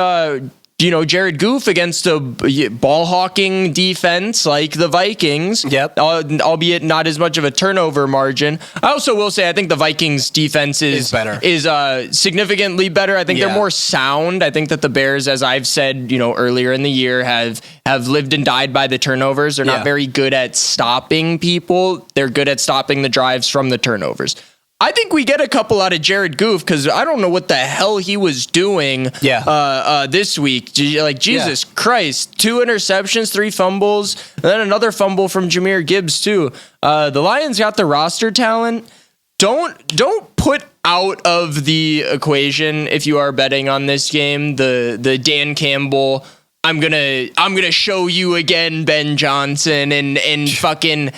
Jared Goff against a ball hawking defense like the Vikings. Yep. Albeit not as much of a turnover margin. I also will say I think the Vikings defense is better. Is significantly better. I think they're more sound. I think that the Bears, as I've said, earlier in the year, have lived and died by the turnovers. They're not very good at stopping people. They're good at stopping the drives from the turnovers. I think we get a couple out of Jared Goff because I don't know what the hell he was doing this week. Jesus Christ. 2 interceptions, 3 fumbles, and then another fumble from Jahmyr Gibbs too. The Lions got the roster talent. Don't put out of the equation, if you are betting on this game, the Dan Campbell, I'm gonna show you again, Ben Johnson, and fucking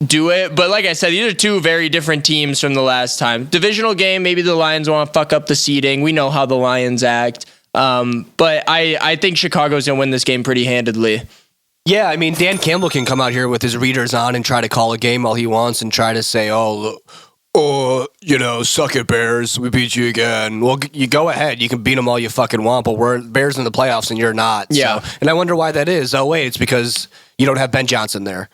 do it. But like I said, these are 2 very different teams from the last time. Divisional game, maybe the Lions want to fuck up the seeding. We know how the Lions act. But I think Chicago's going to win this game pretty handedly. Yeah, I mean, Dan Campbell can come out here with his readers on and try to call a game all he wants and try to say, suck it, Bears, we beat you again. Well, you go ahead. You can beat them all you fucking want, but we're Bears in the playoffs and you're not. Yeah. So, and I wonder why that is. Oh, wait, it's because you don't have Ben Johnson there.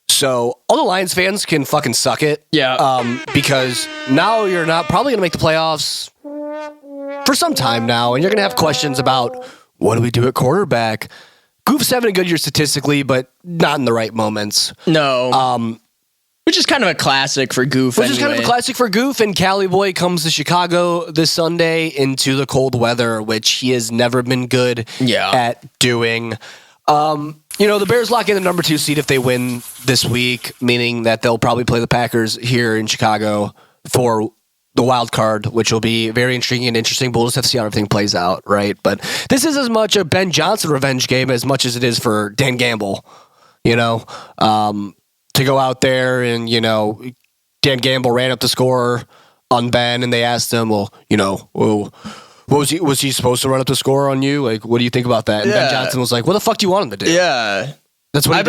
So all the Lions fans can fucking suck it. Yeah. Because now you're not probably going to make the playoffs for some time now, and you're going to have questions about what do we do at quarterback. Goof's having a good year statistically, but not in the right moments. No. Which is kind of a classic for Goof. Which is kind of a classic for Goof, and Cali Boy comes to Chicago this Sunday into the cold weather, which he has never been good at doing. The Bears lock in the number 2 seed if they win this week, meaning that they'll probably play the Packers here in Chicago for the wild card, which will be very intriguing and interesting. We'll just have to see how everything plays out, right? But this is as much a Ben Johnson revenge game as much as it is for Dan Gamble, to go out there and, Dan Gamble ran up the score on Ben and they asked him, was he supposed to run up the score on you? Like, what do you think about that? And Ben Johnson was like, what the fuck do you want him to do? Yeah. That's what I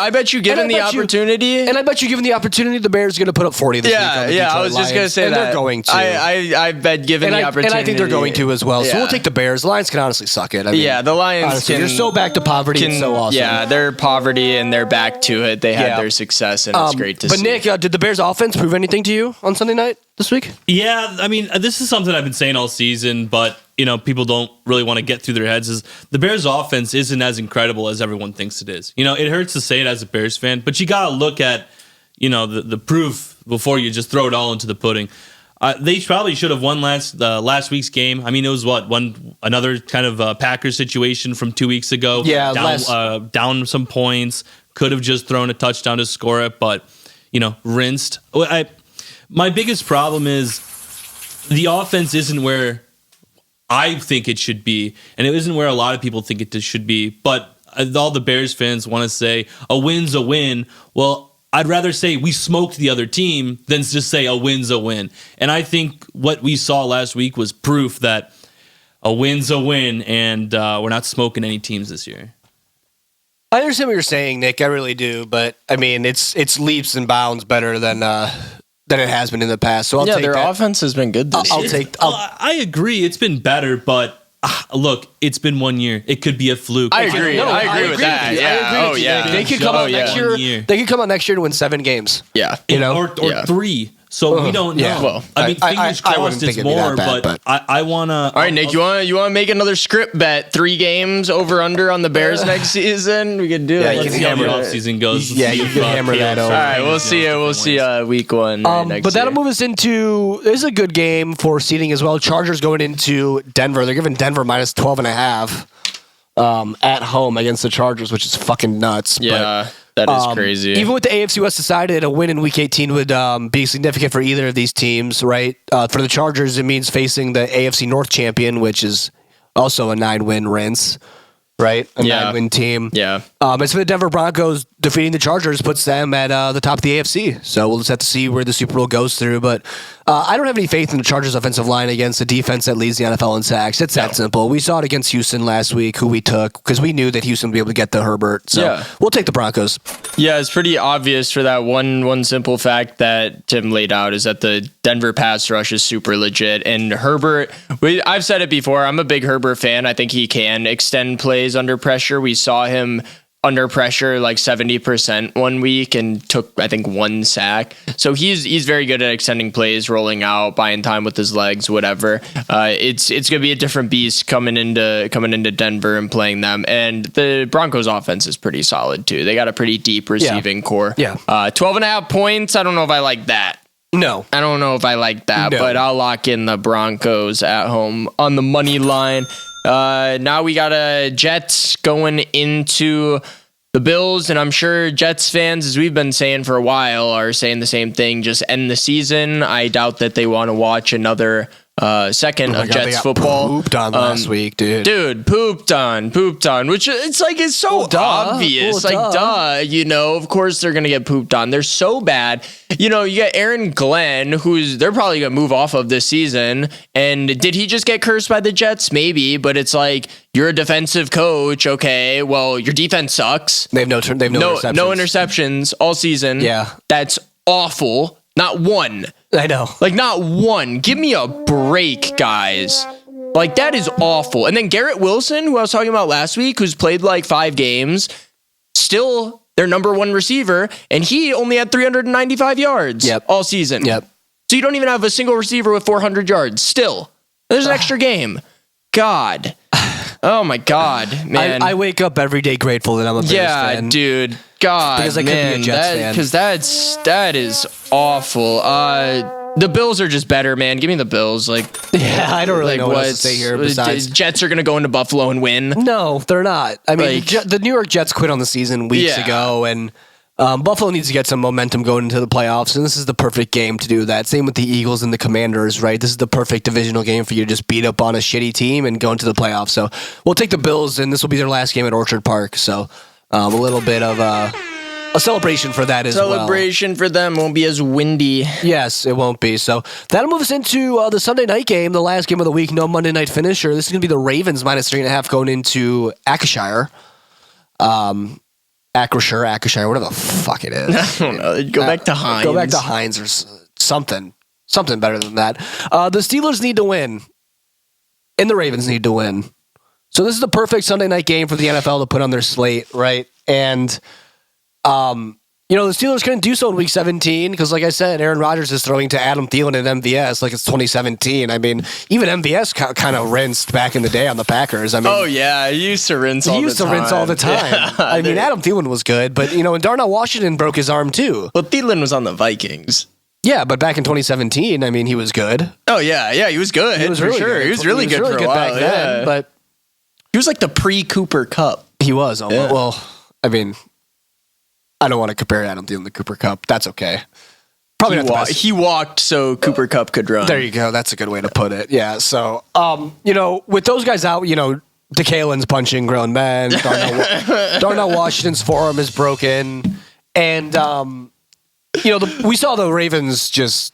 bet you given the opportunity. And I bet you given the opportunity, the Bears are going to put up 40 this week. I was just going to say and that. They're going to. I bet given the opportunity. And I think they're going to as well. So we'll take the Bears. The Lions can honestly suck it. The Lions honestly, they're so back to poverty. It's so awesome. Yeah, they're poverty and they're back to it. They had their success and it's great to see. But Nick, did the Bears offense prove anything to you on Sunday night this week? Yeah, I mean, this is something I've been saying all season, but people don't really want to get through their heads is the Bears offense isn't as incredible as everyone thinks it is. It hurts to say it as a Bears fan, but you got to look at, the proof before you just throw it all into the pudding. They probably should have won last week's game. I mean, it was another kind of Packers situation from 2 weeks ago. Yeah, down some points, could have just thrown a touchdown to score it, but, rinsed. My biggest problem is the offense isn't where I think it should be, and it isn't where a lot of people think it should be. But all the Bears fans want to say a win's a win. Well, I'd rather say we smoked the other team than just say a win's a win. And I think what we saw last week was proof that a win's a win, and we're not smoking any teams this year. I understand what you're saying, Nick. I really do. But I mean, it's leaps and bounds better than it has been in the past. So I'll take their that. offense has been good this year. I agree. It's been better, but look, it's been 1 year. It could be a fluke. I agree. I agree with that. Yeah. They could come out next year. They could come out next year to win 7 games. Yeah. Or 3. So we don't know. Yeah. Well, I mean, fingers crossed it's more, but I want to... All right, Nick, you want to make another script bet? 3 games over under on the Bears next season? We could do it. Let's see how the offseason goes. Yeah, you can hammer that over. All right, we'll see week 1 next But that'll year. move us into... This is a good game for seeding as well. Chargers going into Denver. They're giving Denver minus 12.5 at home against the Chargers, which is fucking nuts. Yeah. That is crazy. Even with the AFC West decided, a win in Week 18 would be significant for either of these teams, right? For the Chargers, it means facing the AFC North champion, which is also a 9-win rinse, right? A 9-win team. Yeah. As for the Denver Broncos, defeating the Chargers puts them at the top of the AFC. So we'll just have to see where the Super Bowl goes through. But I don't have any faith in the Chargers' offensive line against a defense that leads the NFL in sacks. It's that simple. We saw it against Houston last week, who we took, because we knew that Houston would be able to get the Herbert. So we'll take the Broncos. Yeah, it's pretty obvious for that one simple fact that Tim laid out is that the Denver pass rush is super legit. And Herbert, I've said it before, I'm a big Herbert fan. I think he can extend plays under pressure. We saw him under pressure like 70% 1 week and took, I think, 1 sack. So he's very good at extending plays, rolling out, buying time with his legs, whatever. It's going to be a different beast coming into Denver and playing them. And the Broncos offense is pretty solid too. They got a pretty deep receiving core. Yeah. 12.5 points. I don't know if I like that. No. I don't know if I like that, but I'll lock in the Broncos at home on the money line. Now we got a Jets going into the Bills, and I'm sure Jets fans, as we've been saying for a while, are saying the same thing. Just end the season. I doubt that they want to watch another second of Jets football. Pooped on last week, dude. Dude, pooped on, which it's so obvious. Duh. Of course they're going to get pooped on. They're so bad. You get Aaron Glenn, they're probably going to move off of this season. And did he just get cursed by the Jets? Maybe, but it's like, you're a defensive coach. Okay, well, your defense sucks. They have no interceptions. No interceptions all season. Yeah. That's awful. Not one. I know. Like, not one. Give me a break, guys. Like, that is awful. And then Garrett Wilson, who I was talking about last week, who's played like 5 games, still their number 1 receiver, and he only had 395 yards all season. Yep. So you don't even have a single receiver with 400 yards. Still. There's an extra game. God. Oh, my God, man. I wake up every day grateful that I'm a Bears fan. Yeah, dude. God, Because I could be a Jets fan. Because that is awful. The Bills are just better, man. Give me the Bills. Like, Yeah, I don't really know what else to say here besides. Jets are gonna go into Buffalo and win. No, they're not. I mean, Like- the New York Jets quit on the season weeks Yeah. ago, and Buffalo needs to get some momentum going into the playoffs, and this is the perfect game to do that. Same with the Eagles and the Commanders, right? This is the perfect divisional game for you to just beat up on a shitty team and go into the playoffs. So we'll take the Bills, and this will be their last game at Orchard Park. So a little bit of a celebration for that as well. Celebration for them won't be as windy. Yes, it won't be. So that'll move us into the Sunday night game, the last game of the week. No Monday night finisher. This is going to be the Ravens -3.5 going into Ayrshire. Ayrshire, whatever the fuck it is. I don't know. Go back to Hines. Go back to Hines or something better than that. The Steelers need to win, and the Ravens need to win. So this is the perfect Sunday night game for the NFL to put on their slate, right? And the Steelers couldn't do so in Week 17 because, like I said, Aaron Rodgers is throwing to Adam Thielen at MVS like it's 2017. I mean, even MVS kind of rinsed back in the day on the Packers. I mean, Oh yeah, he used to rinse all the time. he used to rinse all the time. Yeah. I mean, Adam Thielen was good, but and Darnell Washington broke his arm too. Well, Thielen was on the Vikings. Yeah, but back in 2017, I mean, he was good. Oh yeah, he was good. He was really good. He was really good for a while. back then, but he was like the pre-Cooper Cup. he was. Yeah. Well, I mean, I don't want to compare Adam Thielen to Cooper Kupp. That's okay. Probably not the best. He walked so Cooper Cup could run. There you go. That's a good way to put it. Yeah. So, with those guys out, DeKalen's punching grown men. Darnell Washington's forearm is broken, and we saw the Ravens just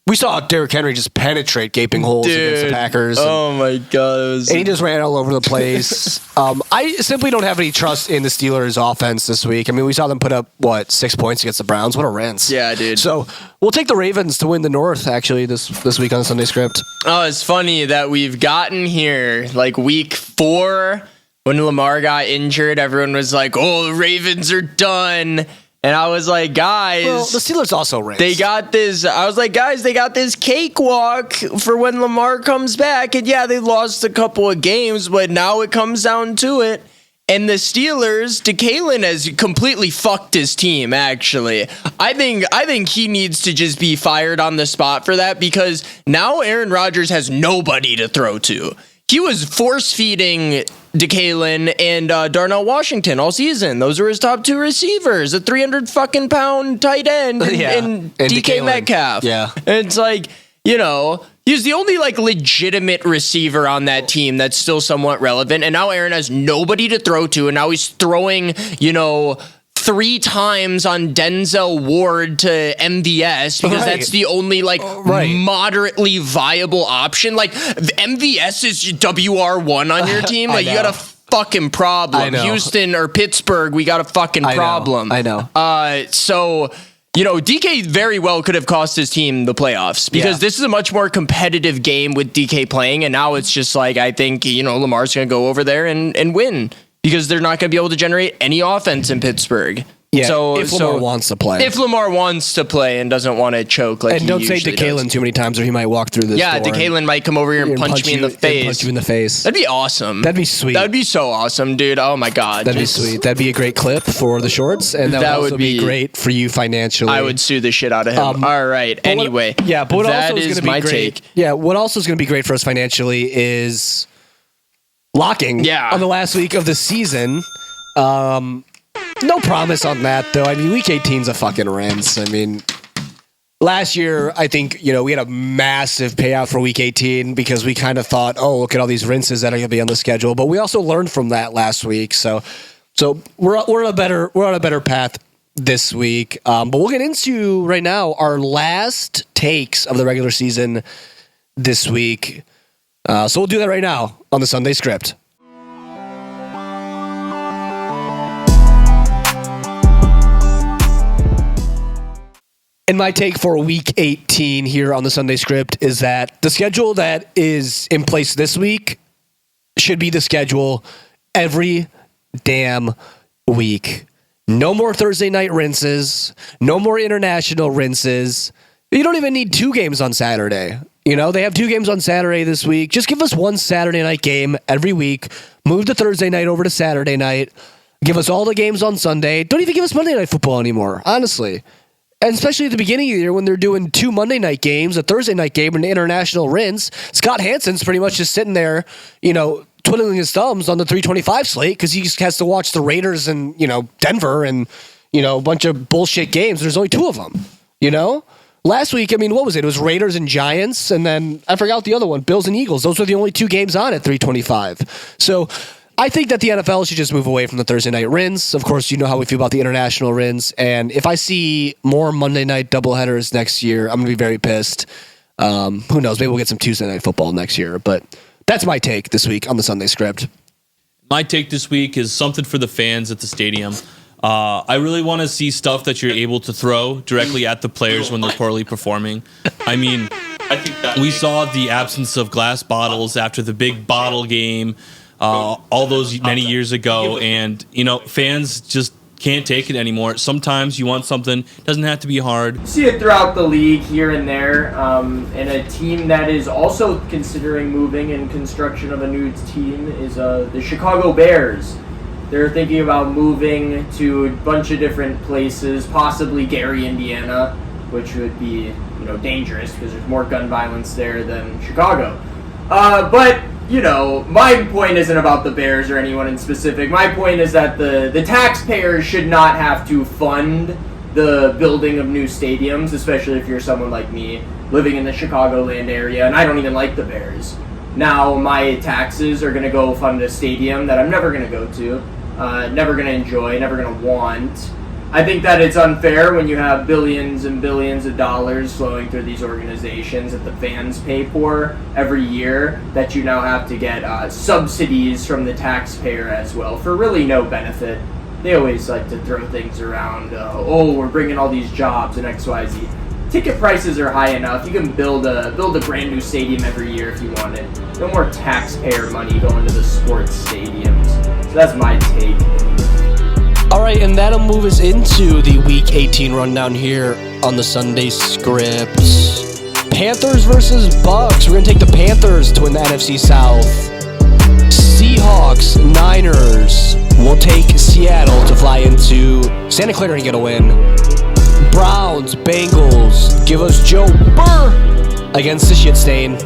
we saw Derrick Henry just penetrate gaping holes against the Packers. Oh my God. And he just ran all over the place. I simply don't have any trust in the Steelers' offense this week. I mean, we saw them put up, 6 points against the Browns? What a rinse. Yeah, dude. So we'll take the Ravens to win the North, actually, this week on Sunday Script. Oh, it's funny that we've gotten here, like week 4, when Lamar got injured, everyone was like, oh, the Ravens are done. And I was like, guys. Well, the Steelers also rinsed. They got this. I was like, guys, they got this cakewalk for when Lamar comes back. And yeah, they lost a couple of games, but now it comes down to it. And the Steelers, DeKalen has completely fucked his team, actually. I think he needs to just be fired on the spot for that because now Aaron Rodgers has nobody to throw to. He was force-feeding DeKalen and Darnell Washington all season. Those were his top 2 receivers, a 300-fucking-pound tight end and DK Metcalf. Yeah. And it's like, he's the only legitimate receiver on that team that's still somewhat relevant. And now Aaron has nobody to throw to, and now he's throwing, 3 times on Denzel Ward to MVS because that's the only moderately viable option. Like MVS is WR1 on your team. Like you got a fucking problem. Houston or Pittsburgh, we got a fucking problem. I know. So DK very well could have cost his team the playoffs because this is a much more competitive game with DK playing. And now it's just I think, Lamar's going to go over there and win. Because they're not going to be able to generate any offense in Pittsburgh. Yeah, if Lamar wants to play. If Lamar wants to play and doesn't want to choke like and don't say DeKalen too many times or he might walk through this door. DeKalen might come over here and punch me in the face. Punch you in the face. That'd be awesome. That'd be sweet. That'd be so awesome, dude. Oh my God. That'd be sweet. That'd be a great clip for the shorts. And that would also be great for you financially. I would sue the shit out of him. All right. Anyway. But what that also is is my great, take. Yeah. What also is going to be great for us financially is locking on the last week of the season. No promise on that, though. I mean, Week 18's a fucking rinse. I mean, last year, I think, we had a massive payout for Week 18 because we kind of thought, oh, look at all these rinses that are going to be on the schedule. But we also learned from that last week. So we're on a better path this week. But we'll get into right now our last takes of the regular season this week. So we'll do that right now on the Sunday Script. And my take for Week 18 here on the Sunday Script is that the schedule that is in place this week should be the schedule every damn week. No more Thursday night rinses. No more international rinses. You don't even need 2 games on Saturday. They have 2 games on Saturday this week. Just give us one Saturday night game every week. Move the Thursday night over to Saturday night. Give us all the games on Sunday. Don't even give us Monday Night Football anymore, honestly. And especially at the beginning of the year when they're doing 2 Monday night games, a Thursday night game, and an international rinse. Scott Hansen's pretty much just sitting there, twiddling his thumbs on the 325 slate because he just has to watch the Raiders and, Denver and, a bunch of bullshit games. There's only 2 of them, Last week, what was it? It was Raiders and Giants, and then I forgot the other one, Bills and Eagles. Those were the only 2 games on at 325. So I think that the NFL should just move away from the Thursday night rinse. Of course, you know how we feel about the international rinse. And if I see more Monday night doubleheaders next year, I'm going to be very pissed. Who knows? Maybe we'll get some Tuesday night football next year. But that's my take this week on the Sunday Script. My take this week is something for the fans at the stadium. I really want to see stuff that you're able to throw directly at the players when they're poorly performing. I think that we saw the absence of glass bottles after the big bottle game all those many years ago, and fans just can't take it anymore. Sometimes you want something, it doesn't have to be hard. You see it throughout the league here and there, and a team that is also considering moving and construction of a new team is the Chicago Bears. They're thinking about moving to a bunch of different places, possibly Gary, Indiana, which would be dangerous because there's more gun violence there than Chicago. But my point isn't about the Bears or anyone in specific. My point is that the taxpayers should not have to fund the building of new stadiums, especially if you're someone like me living in the Chicagoland area, and I don't even like the Bears. Now my taxes are going to go fund a stadium that I'm never going to go to, never going to enjoy, never going to want. I think that it's unfair when you have billions and billions of dollars flowing through these organizations that the fans pay for every year, that you now have to get subsidies from the taxpayer as well for really no benefit. They always like to throw things around, we're bringing all these jobs and XYZ. Ticket prices are high enough. You can build a brand new stadium every year if you want it. No more taxpayer money going to the sports stadiums. So that's my take. All right, and that'll move us into the Week 18 rundown here on the Sunday Script. Panthers versus Bucks. We're going to take the Panthers to win the NFC South. Seahawks, Niners. We'll take Seattle to fly into Santa Clara and get a win. Browns, Bengals. Give us Joe Burr against the shit stain.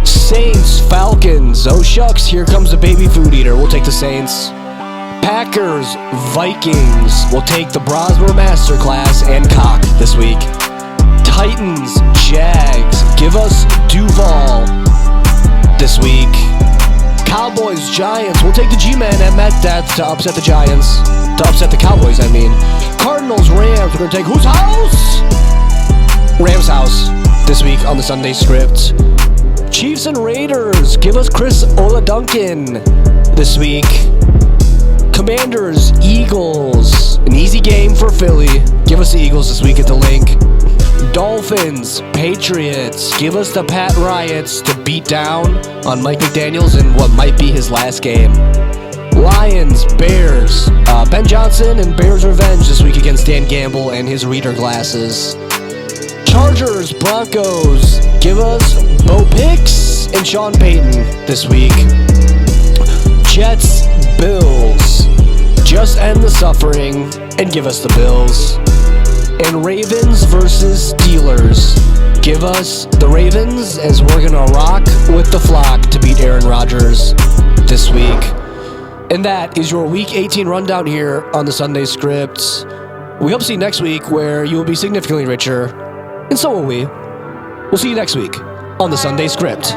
Saints, Falcons. Oh, shucks, here comes the baby food eater. We'll take the Saints. Packers, Vikings. We'll take the Brosmer Masterclass and cock this week. Titans, Jags. Give us Duval this week. Cowboys, Giants. We'll take the G-Man at MetDeath to upset the Giants. To upset the Cowboys, I mean. Cardinals, Rams. We're going to take whose house? Rams' house this week on the Sunday Script. Chiefs and Raiders. Give us Chris Oladuncan this week. Commanders, Eagles. An easy game for Philly. Give us the Eagles this week at the link. Dolphins, Patriots. Give us the Pat Riots to beat down on Mike McDaniels in what might be his last game. Lions, Bears. Ben Johnson and Bears Revenge this week against Dan Gamble and his reader glasses. Chargers, Broncos. Give us Bo Picks and Sean Payton this week. Jets, Bills. Just end the suffering and give us the Bills. And Ravens versus Steelers. Give us the Ravens as we're going to rock with the flock to beat Aaron Rodgers this week. And that is your Week 18 rundown here on the Sunday Scripts. We hope to see you next week where you will be significantly richer. And so will we. We'll see you next week on the Sunday Script.